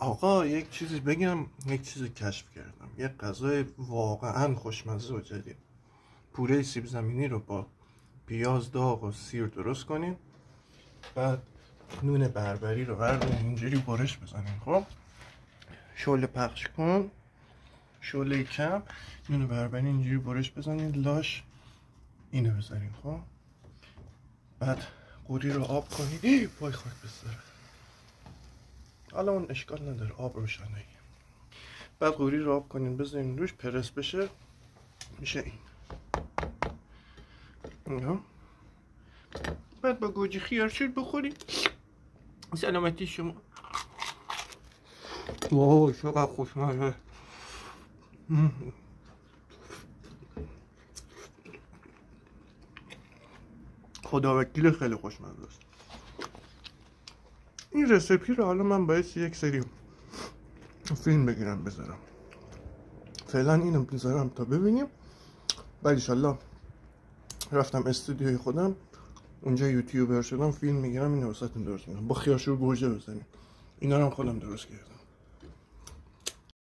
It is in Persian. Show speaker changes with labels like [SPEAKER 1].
[SPEAKER 1] آقا یک چیزی بگم، یک چیزی کشف کردم، یک غذای واقعا خوشمزه و جدید. پوره سیب زمینی رو با پیاز داغ و سیر درست کنین، بعد نون بربری رو بردارین اینجوری برش بزنین. خب شعله پخش کن، شعله کم، نون بربری اینجوری برش بزنین، لاش اینو بذارین. خب بعد قوری رو آب کنین. وای خاک بسره، حالا اون اشکال نداره، آب روشنه. بعد قوری رو آب کنین بذارین روش پرس بشه، میشه این. بعد با گوجه خیارشور بخورین. سلامتی شما. واو چقدر خوشمزه. خدا وکیل خیلی خوشمزه است. این رسیپی رو حالا من باید یک سری فیلم بگیرم بذارم. فعلا اینو بذارم تا ببینیم، بعد انشالله رفتم استودیوی خودم، اونجا یوتیوبر شدم، فیلم میگیرم اینو واسهتون درست میکنم. با خیارشور گوجه بزنیم، اینا رو هم خودم درست کردم.